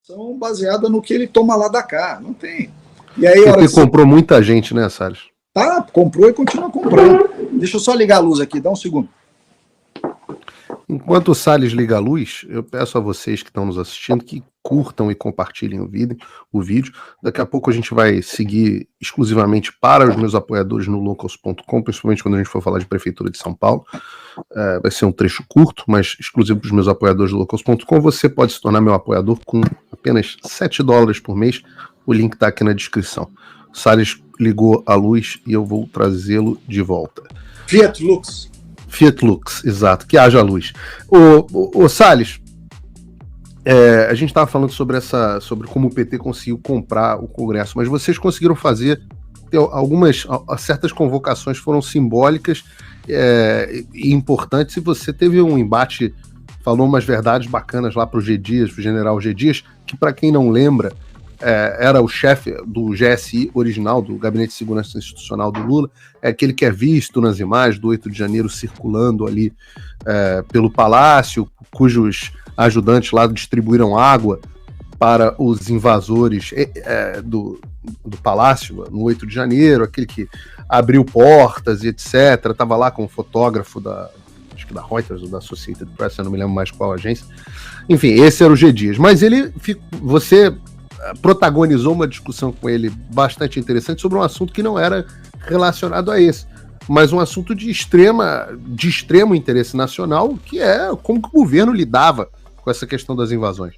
São baseadas no que ele toma lá da cá, não tem. E aí, ele comprou muita gente, né, Salles? Tá, comprou e continua comprando. Deixa eu só ligar a luz aqui, dá um segundo. Enquanto o Salles liga a luz, eu peço a vocês que estão nos assistindo que curtam e compartilhem o vídeo. Daqui a pouco a gente vai seguir exclusivamente para os meus apoiadores no locals.com, principalmente quando a gente for falar de Prefeitura de São Paulo. Vai ser um trecho curto, mas exclusivo para os meus apoiadores do locals.com. Você pode se tornar meu apoiador com apenas $7 por mês. O link está aqui na descrição. O Salles ligou a luz e eu vou trazê-lo de volta. Fiat Lux, exato, que haja luz. O Salles, a gente estava falando sobre como o PT conseguiu comprar o Congresso, mas vocês conseguiram fazer certas convocações foram simbólicas e importantes, e você teve um embate, falou umas verdades bacanas lá para o G. Dias, pro general G. Dias, que para quem não lembra, era o chefe do GSI original, do Gabinete de Segurança Institucional do Lula, aquele que é visto nas imagens do 8 de janeiro circulando ali pelo Palácio, cujos ajudantes lá distribuíram água para os invasores do Palácio no 8 de janeiro, aquele que abriu portas e etc. Estava lá com o fotógrafo acho que da Reuters ou da Associated Press, eu não me lembro mais qual agência. Enfim, esse era o G. Dias. Mas você protagonizou uma discussão com ele bastante interessante sobre um assunto que não era relacionado a esse, mas um assunto de extremo interesse nacional, que é como que o governo lidava com essa questão das invasões.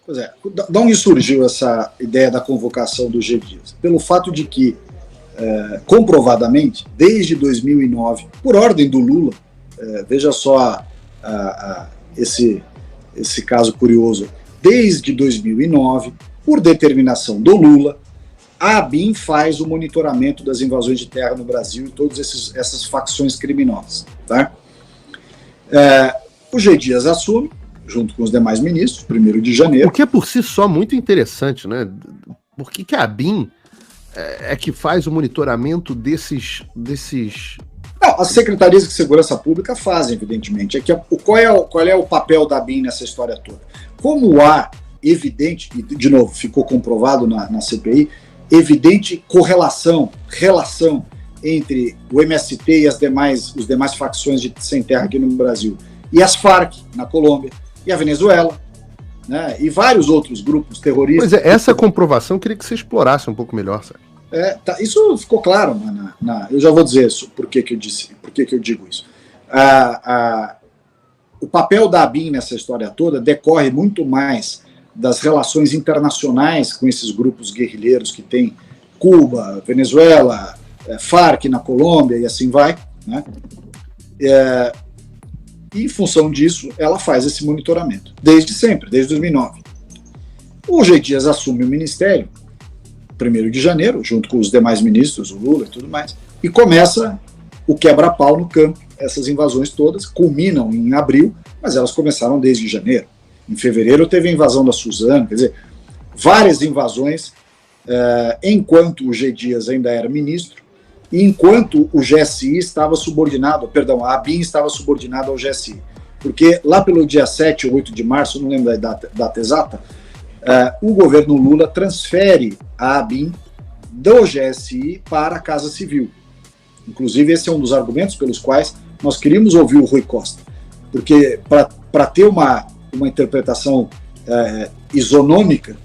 Pois é, de onde surgiu essa ideia da convocação do G. Dias? Pelo fato de que, comprovadamente, desde 2009, por ordem do Lula, veja só esse caso curioso, desde 2009, por determinação do Lula, a ABIN faz o monitoramento das invasões de terra no Brasil e todas essas facções criminosas. Tá? O G. Dias assume, junto com os demais ministros, 1º de janeiro. O que é por si só muito interessante, né? Por que a ABIN é que faz o monitoramento desses... Não, as secretarias de segurança pública fazem, evidentemente. Qual é o papel da ABIN nessa história toda? Como há evidente, e de novo ficou comprovado na CPI, evidente relação entre o MST e os demais facções de sem terra aqui no Brasil, e as Farc na Colômbia, e a Venezuela, né, e vários outros grupos terroristas. Pois é, essa comprovação eu queria que você explorasse um pouco melhor, sabe? Isso ficou claro, eu já vou dizer isso, por que eu digo isso. O papel da ABIN nessa história toda decorre muito mais das relações internacionais com esses grupos guerrilheiros que tem Cuba, Venezuela, Farc na Colômbia e assim vai, né? E em função disso, ela faz esse monitoramento, desde sempre, desde 2009. O G. Dias assume o ministério 1º de janeiro, junto com os demais ministros, o Lula e tudo mais, e começa o quebra-pau no campo. Essas invasões todas culminam em abril, mas elas começaram desde janeiro. Em fevereiro teve a invasão da Suzano, quer dizer, várias invasões, enquanto o G. Dias ainda era ministro, e enquanto o GSI estava subordinado, a ABIN estava subordinada ao GSI. Porque lá pelo dia 7 ou 8 de março, não lembro da data exata, o governo Lula transfere a ABIN do GSI para a Casa Civil. Inclusive, esse é um dos argumentos pelos quais nós queríamos ouvir o Rui Costa. Porque, para ter uma interpretação isonômica,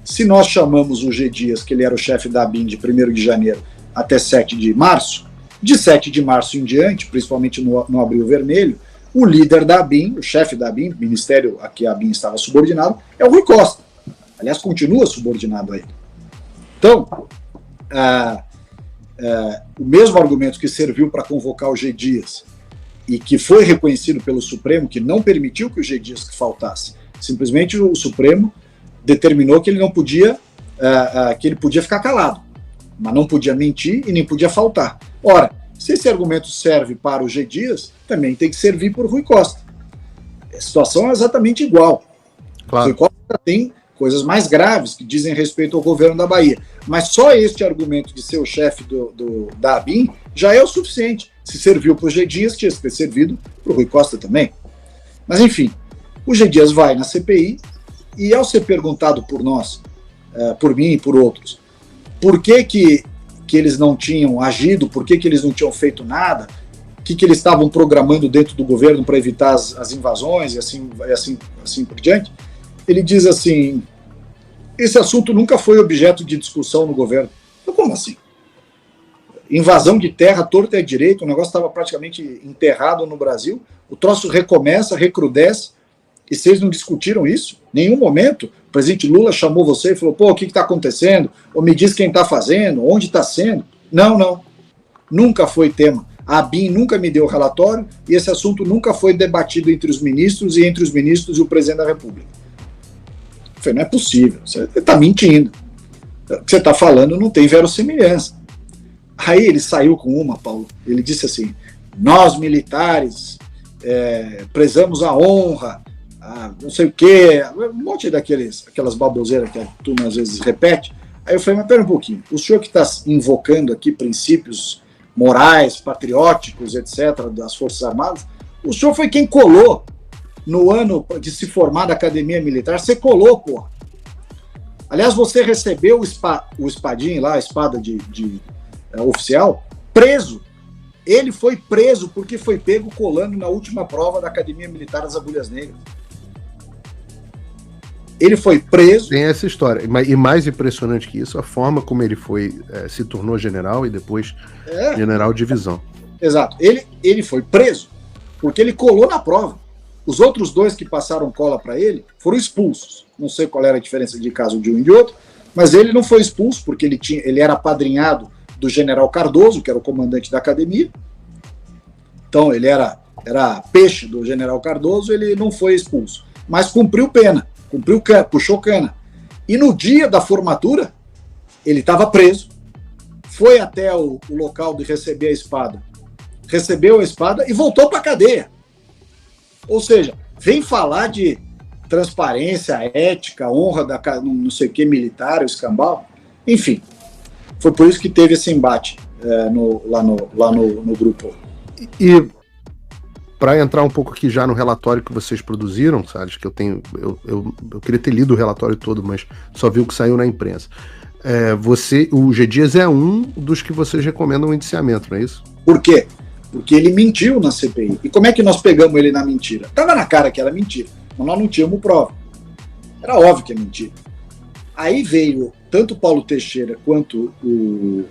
se nós chamamos o G. Dias, que ele era o chefe da ABIN de 1º de janeiro até 7 de março, de 7 de março em diante, principalmente no Abril Vermelho, o líder da ABIN, o chefe da ABIN, ministério a que a ABIN estava subordinado, é o Rui Costa. Aliás, continua subordinado a ele. Então, o mesmo argumento que serviu para convocar o G. Dias e que foi reconhecido pelo Supremo, que não permitiu que o G. Dias faltasse, simplesmente o Supremo determinou que ele não podia, que ele podia ficar calado, mas não podia mentir e nem podia faltar. Ora, se esse argumento serve para o G. Dias, também tem que servir para o Rui Costa. A situação é exatamente igual. Claro. O Rui Costa tem coisas mais graves que dizem respeito ao governo da Bahia. Mas só este argumento de ser o chefe da ABIN já é o suficiente. Se serviu para o G. Dias, tinha que ter servido para o Rui Costa também. Mas, enfim, o G. Dias vai na CPI, E ao ser perguntado por nós, por mim e por outros, por que eles não tinham agido, por que eles não tinham feito nada, o que eles estavam programando dentro do governo para evitar as invasões e assim por diante, ele diz assim, esse assunto nunca foi objeto de discussão no governo. Então, como assim? Invasão de terra, torta e direito, o negócio estava praticamente enterrado no Brasil, o troço recomeça, recrudesce, e vocês não discutiram isso? Em nenhum momento o presidente Lula chamou você e falou, pô, o que está acontecendo? Ou me diz quem está fazendo, onde está sendo? Não. Nunca foi tema. A ABIN nunca me deu relatório e esse assunto nunca foi debatido entre os ministros e entre os ministros e o presidente da República. Eu falei, não é possível, você está mentindo. O que você está falando não tem verossimilhança. Aí ele saiu com uma, Paulo, ele disse assim, nós militares prezamos a honra, não sei o quê, um monte aquelas baboseiras que a turma às vezes repete. Aí eu falei, mas pera um pouquinho, o senhor que está invocando aqui princípios morais, patrióticos, etc., das Forças Armadas, o senhor foi quem colou no ano de se formar da Academia Militar, você colou, porra. Aliás, você recebeu o espadinho lá, a espada de oficial, preso. Ele foi preso porque foi pego colando na última prova da Academia Militar das Agulhas Negras. Ele foi preso. Tem essa história. E mais impressionante que isso, a forma como ele se tornou general e depois general de divisão. Exato. Ele foi preso porque ele colou na prova. Os outros dois que passaram cola para ele foram expulsos. Não sei qual era a diferença de caso de um e de outro, mas ele não foi expulso porque ele era apadrinhado do general Cardoso, que era o comandante da academia. Então ele era peixe do general Cardoso, ele não foi expulso, mas cumpriu pena. Puxou cana. E no dia da formatura, ele estava preso, foi até o local de receber a espada, recebeu a espada e voltou para a cadeia. Ou seja, vem falar de transparência, ética, honra da não sei o que, militar, o escambau. Enfim, foi por isso que teve esse embate lá no grupo. E para entrar um pouco aqui já no relatório que vocês produziram, Salles, que eu queria ter lido o relatório todo, mas só vi o que saiu na imprensa. O G. Dias é um dos que vocês recomendam o indiciamento, não é isso? Por quê? Porque ele mentiu na CPI. E como é que nós pegamos ele na mentira? Tava na cara que era mentira, mas nós não tínhamos prova. Era óbvio que é mentira. Aí veio tanto o Paulo Teixeira quanto o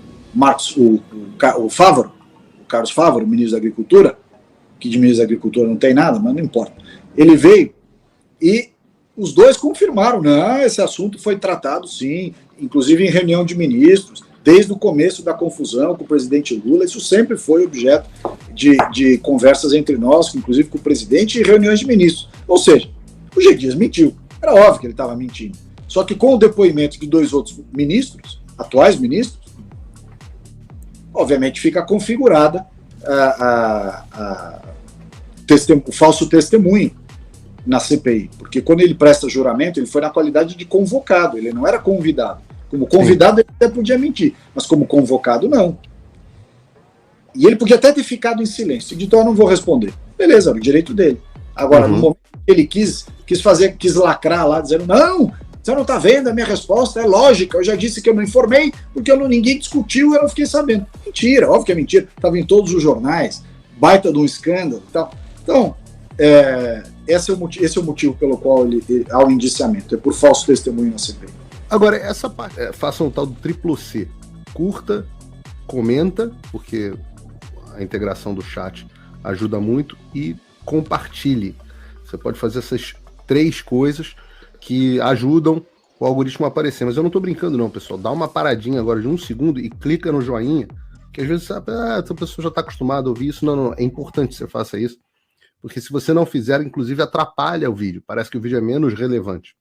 Fávaro, o Carlos Fávaro, ministro da Agricultura, que de ministro da Agricultura não tem nada, mas não importa. Ele veio e os dois confirmaram, não, esse assunto foi tratado sim, inclusive em reunião de ministros, desde o começo da confusão com o presidente Lula, isso sempre foi objeto de conversas entre nós, inclusive com o presidente, e reuniões de ministros. Ou seja, o G. Dias mentiu, era óbvio que ele estava mentindo. Só que com o depoimento de dois outros ministros, atuais ministros, obviamente fica configurada o falso testemunho na CPI, porque quando ele presta juramento, ele foi na qualidade de convocado, ele não era convidado. Como convidado, ele até podia mentir, mas como convocado, não. E ele podia até ter ficado em silêncio, então eu não vou responder. Beleza, era o direito dele. Agora, no momento que ele quis lacrar lá, dizendo, não, você não está vendo, a minha resposta é lógica, eu já disse que eu não informei, porque ninguém discutiu e eu não fiquei sabendo. Mentira, óbvio que é mentira, estava em todos os jornais, baita de um escândalo e tal. Então, esse é o motivo pelo qual há o indiciamento, é por falso testemunho na CPI. Agora, essa parte, faça um tal do triplo C, curta, comenta, porque a integração do chat ajuda muito, e compartilhe. Você pode fazer essas 3 coisas que ajudam o algoritmo a aparecer. Mas eu não estou brincando não, pessoal. Dá uma paradinha agora de 1 segundo e clica no joinha, que às vezes essa pessoa já está acostumada a ouvir isso. Não, é importante que você faça isso, porque se você não fizer, inclusive atrapalha o vídeo. Parece que o vídeo é menos relevante.